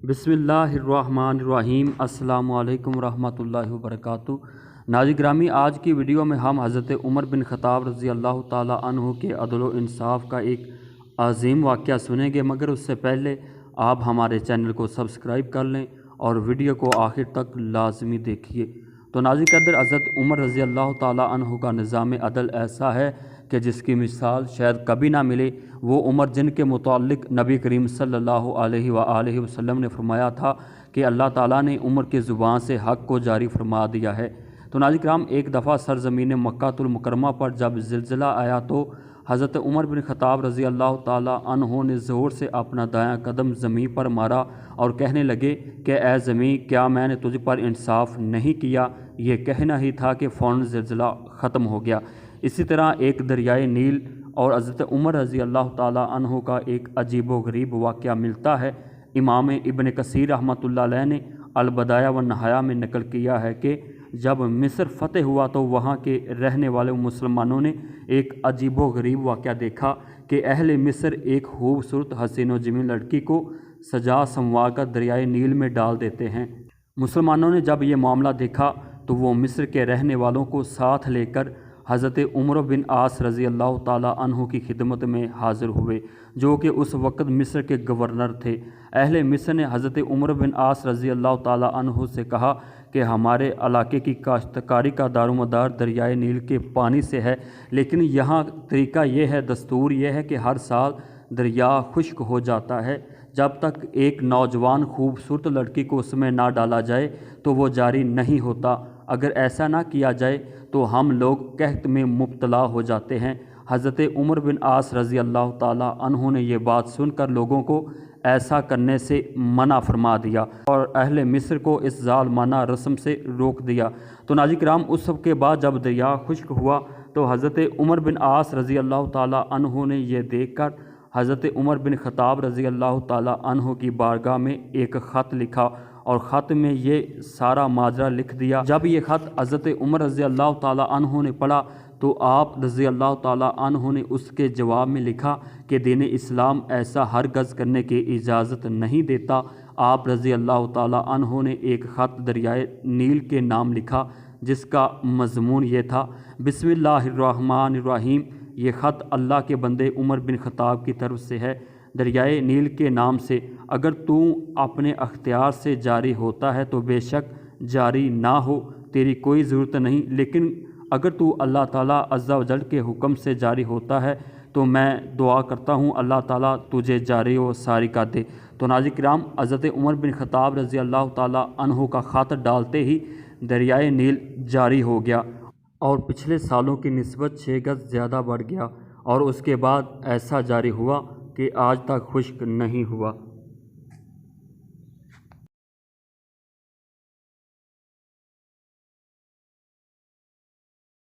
बिस्मिल्लाहिर्रहमानिर्रहीम। अस्सलामु अलैकुम रहमतुल्लाहि व बरकातुहू। नाज़रीन ग्रामी, आज की वीडियो में हम हज़रत उमर बिन ख़त्ताब रज़ी अल्लाह ताला अन्हु के अदल व इंसाफ़ का एक अज़ीम वाक़या सुनेंगे, मगर उससे पहले आप हमारे चैनल को सब्सक्राइब कर लें और वीडियो को आखिर तक लाजमी देखिए। तो नाज़रीन कदर, हज़रत उमर रज़ी अल्लाह ताला अन्हु का निज़ाम अदल ऐसा है कि जिसकी मिसाल शायद कभी ना मिले। वो उमर जिनके मुताल्लिक़ नबी करीम सल्लल्लाहु अलैहि वसल्लम ने फरमाया था कि अल्लाह ताला ने उमर की ज़ुबान से हक़ को जारी फरमा दिया है। तो नाज़रीन किराम, एक दफ़ा सरज़मीन मक्कातुल मुकर्रमा पर जब ज़िलज़िला आया तो हज़रत उमर बिन ख़त्ताब रज़ी अल्लाह ताला अन्हु ने ज़ोर से अपना दायां कदम ज़मीन पर मारा और कहने लगे कि ए ज़मीन, क्या मैंने तुझ पर इंसाफ़ नहीं किया। ये कहना ही था कि फ़ौरन ज़िलज़िला ख़त्म हो गया। इसी तरह एक दरियाए नील और हज़रत उमर रज़ी अल्लाह ताला अन्हु का एक अजीब व गरीब वाक़या मिलता है। इमाम इब्न कसीर रहमतुल्लाह अलैह ने अल-बदाया व नहाया में नकल किया है कि जब मिस्र फ़तेह हुआ तो वहाँ के रहने वाले मुसलमानों ने एक अजीब व गरीब वाक़या देखा कि अहले मिस्र एक खूबसूरत हसीन व जमील लड़की को सजा संवार कर दरियाए नील में डाल देते हैं। मुसलमानों ने जब ये मामला देखा तो वो मिस्र के रहने वालों को साथ लेकर हज़रत उमर बिन आस रज़ी अल्लाह ताला अन्हु की खिदमत में हाज़िर हुए, जो कि उस वक़्त मिस्र के गवर्नर थे। अहले मिस्र ने हज़रत उमर बिन आस रज़ी अल्लाह ताला अन्हु से कहा कि हमारे इलाके की काश्तकारी का दारोमदार दरियाए नील के पानी से है, लेकिन यहाँ तरीका ये है, दस्तूर ये है कि हर साल दरिया खुश्क हो जाता है। जब तक एक नौजवान खूबसूरत लड़की को उसमें ना डाला जाए तो वो जारी नहीं होता। अगर ऐसा ना किया जाए तो हम लोग कहत में मुब्तला हो जाते हैं। हज़रत उमर बिन आस रज़ी अल्लाह ताला अन्हु ने ये बात सुनकर लोगों को ऐसा करने से मना फरमा दिया और अहले मिस्र को इस ज़ालमाना रस्म से रोक दिया। तो नाज़रीन किराम, उस सब के बाद जब दरिया खुश्क हुआ तो हज़रत उमर बिन आस रज़ी अल्लाह ताला अन्हु ने यह देख कर हज़रत उमर बिन ख़त्ताब रज़ी अल्लाह ताला अन्हु की बारगाह में एक ख़त लिखा और ख़त में ये सारा माजरा लिख दिया। जब ये ख़त हज़रत उमर रज़ी अल्लाह ताला अन्हु ने पढ़ा तो आप रज़ी अल्लाह ताला अन्हु ने उसके जवाब में लिखा कि दीन इस्लाम ऐसा हरगज़ करने की इजाज़त नहीं देता। आप रज़ी अल्लाह ताला अन्हु ने एक ख़त दरियाए नील के नाम लिखा जिसका मज़मून ये था, बिस्मिल्लाहिर्रहमानिर्रहीम। ये ख़त अल्लाह के बंदे उमर बिन ख़त्ताब की तरफ से है, दरियाए नील के नाम से। अगर तू अपने अख्तियार से जारी होता है तो बेशक जारी ना हो, तेरी कोई ज़रूरत नहीं, लेकिन अगर तू अल्लाह ताला अज़्ज़ा व जल के हुक्म से जारी होता है तो मैं दुआ करता हूँ अल्लाह ताला तुझे जारी व सारी कर दे। तो नाज़रीन किराम, हज़रत उमर बिन ख़त्ताब रज़ी अल्लाह ताला अन्हु का ख़त डालते ही दरियाए नील जारी हो गया और पिछले सालों की निस्बत 6 गज़ ज़्यादा बढ़ गया और उसके बाद ऐसा जारी हुआ कि आज तक खुश्क नहीं हुआ।